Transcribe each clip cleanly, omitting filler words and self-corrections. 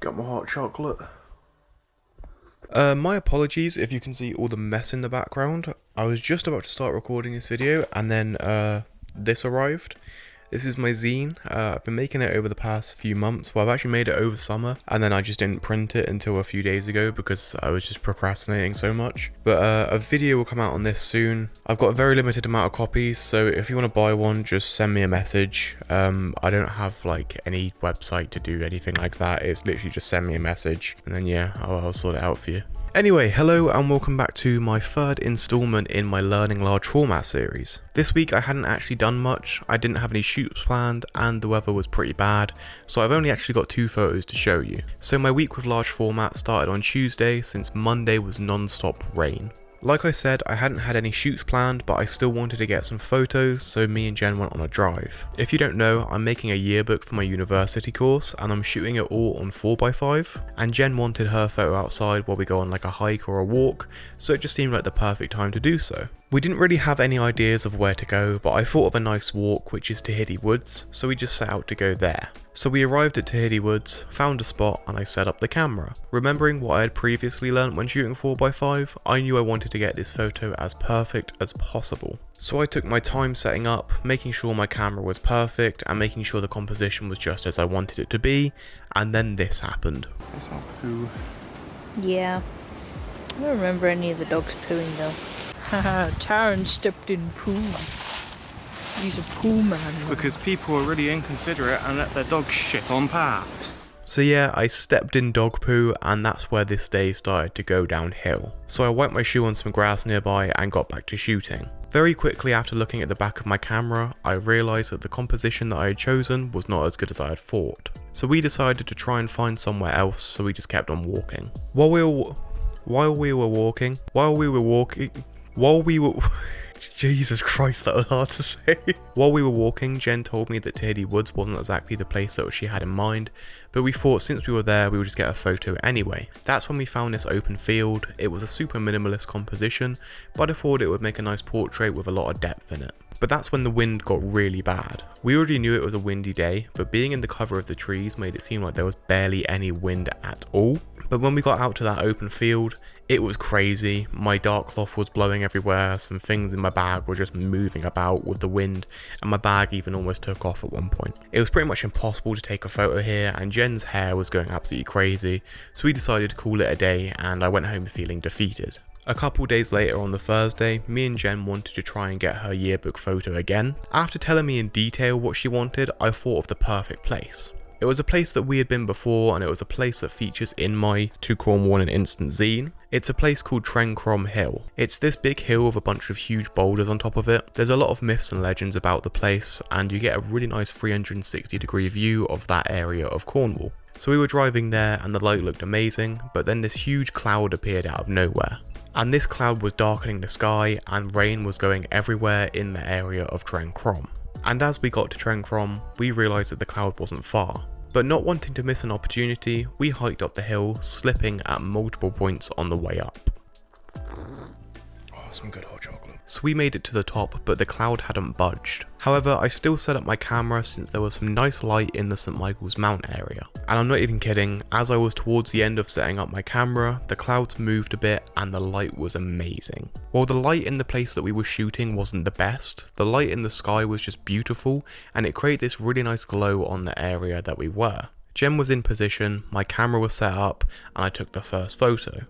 Got my hot chocolate. My apologies if you can see all the mess in the background. I was just about to start recording this video and then this arrived. This is my zine. I've been making it over the past few months. Well, I've actually made it over summer and then I just didn't print it until a few days ago because I was just procrastinating so much. But a video will come out on this soon. I've got a very limited amount of copies, so if you want to buy one, just send me a message. I don't have like any website to do anything like that. It's literally just send me a message and then yeah, I'll sort it out for you. Anyway, hello and welcome back to my third installment in my Learning Large Format series. This week I hadn't actually done much, I didn't have any shoots planned and the weather was pretty bad, so I've only actually got 2 photos to show you. So my week with large format started on Tuesday since Monday was non-stop rain. Like I said, I hadn't had any shoots planned, but I still wanted to get some photos, so me and Jen went on a drive. If you don't know, I'm making a yearbook for my university course, and I'm shooting it all on 4x5, and Jen wanted her photo outside while we go on like a hike or a walk, so it just seemed like the perfect time to do so. We didn't really have any ideas of where to go, but I thought of a nice walk, which is Tahiti Woods, so we just set out to go there. So we arrived at Tahiti Woods, found a spot, and I set up the camera. Remembering what I had previously learnt when shooting 4x5, I knew I wanted to get this photo as perfect as possible. So I took my time setting up, making sure my camera was perfect, and making sure the composition was just as I wanted it to be, and then this happened. I smell poo. Yeah. I don't remember any of the dogs pooing though. Haha, Taran stepped in poo. He's a poo man. Because people are really inconsiderate and let their dogs shit on paths. So yeah, I stepped in dog poo and that's where this day started to go downhill. So I wiped my shoe on some grass nearby and got back to shooting. Very quickly after looking at the back of my camera, I realised that the composition that I had chosen was not as good as I had thought. So we decided to try and find somewhere else, so we just kept on walking. While we were walking, Jesus Christ, that was hard to say. While we were walking, Jen told me that Tahiti Woods wasn't exactly the place that she had in mind, but we thought since we were there, we would just get a photo anyway. That's when we found this open field. It was a super minimalist composition, but I thought it would make a nice portrait with a lot of depth in it. But that's when the wind got really bad. We already knew it was a windy day, but being in the cover of the trees made it seem like there was barely any wind at all. But when we got out to that open field, it was crazy. My dark cloth was blowing everywhere, some things in my bag were just moving about with the wind, and my bag even almost took off at one point. It was pretty much impossible to take a photo here, and Jen's hair was going absolutely crazy, so we decided to call it a day, and I went home feeling defeated. A couple days later on the Thursday, me and Jen wanted to try and get her yearbook photo again. After telling me in detail what she wanted, I thought of the perfect place. It was a place that we had been before, and it was a place that features in my To Cornwall in an Instant zine. It's a place called Tren Crom Hill. It's this big hill with a bunch of huge boulders on top of it. There's a lot of myths and legends about the place, and you get a really nice 360-degree view of that area of Cornwall. So we were driving there and the light looked amazing, but then this huge cloud appeared out of nowhere. And this cloud was darkening the sky and rain was going everywhere in the area of Tren Crom. And as we got to Tren Crom, we realised that the cloud wasn't far. But not wanting to miss an opportunity, we hiked up the hill, slipping at multiple points on the way up. Oh, some good hot chocolate. So we made it to the top, but the cloud hadn't budged. However, I still set up my camera since there was some nice light in the St Michael's Mount area. And I'm not even kidding, as I was towards the end of setting up my camera, the clouds moved a bit and the light was amazing. While the light in the place that we were shooting wasn't the best, the light in the sky was just beautiful and it created this really nice glow on the area that we were. Jen was in position, my camera was set up, and I took the first photo.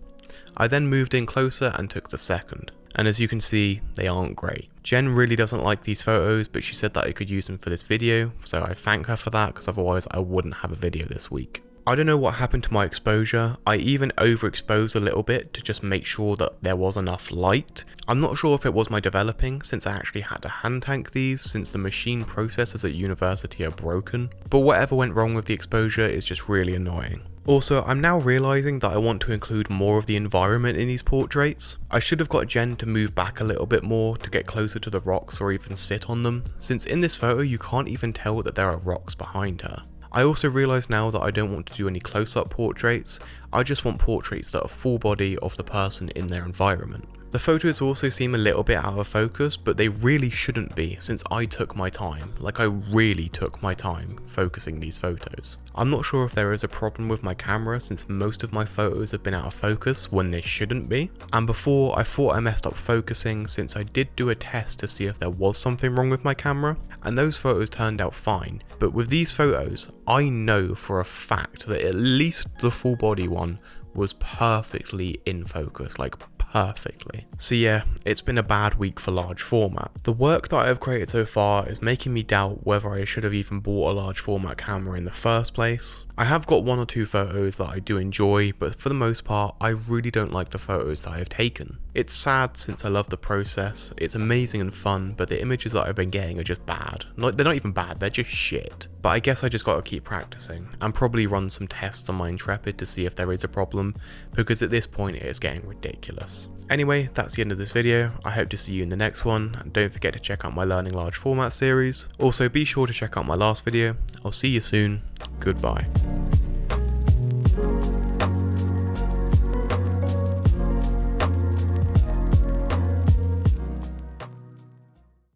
I then moved in closer and took the second. And as you can see, they aren't great. Jen really doesn't like these photos, but she said that I could use them for this video, so I thank her for that because otherwise I wouldn't have a video this week. I don't know what happened to my exposure. I even overexposed a little bit to just make sure that there was enough light. I'm not sure if it was my developing, since I actually had to hand tank these since the machine processors at university are broken, but whatever went wrong with the exposure is just really annoying. Also, I'm now realising that I want to include more of the environment in these portraits. I should have got Jen to move back a little bit more to get closer to the rocks or even sit on them, since in this photo you can't even tell that there are rocks behind her. I also realise now that I don't want to do any close-up portraits, I just want portraits that are full body of the person in their environment. The photos also seem a little bit out of focus, but they really shouldn't be since I took my time, like I really took my time focusing these photos. I'm not sure if there is a problem with my camera since most of my photos have been out of focus when they shouldn't be, and before I thought I messed up focusing since I did do a test to see if there was something wrong with my camera, and those photos turned out fine, but with these photos I know for a fact that at least the full body one was perfectly in focus, like perfectly. So yeah, it's been a bad week for large format. The work that I have created so far is making me doubt whether I should have even bought a large format camera in the first place. I have got 1 or 2 photos that I do enjoy, but for the most part, I really don't like the photos that I have taken. It's sad since I love the process, it's amazing and fun, but the images that I've been getting are just bad. They're not even bad, they're just shit. But I guess I just gotta keep practicing, and probably run some tests on my Intrepid to see if there is a problem, because at this point it is getting ridiculous. Anyway, that's the end of this video. I hope to see you in the next one, and don't forget to check out my Learning Large Format series. Also, be sure to check out my last video. I'll see you soon. Goodbye.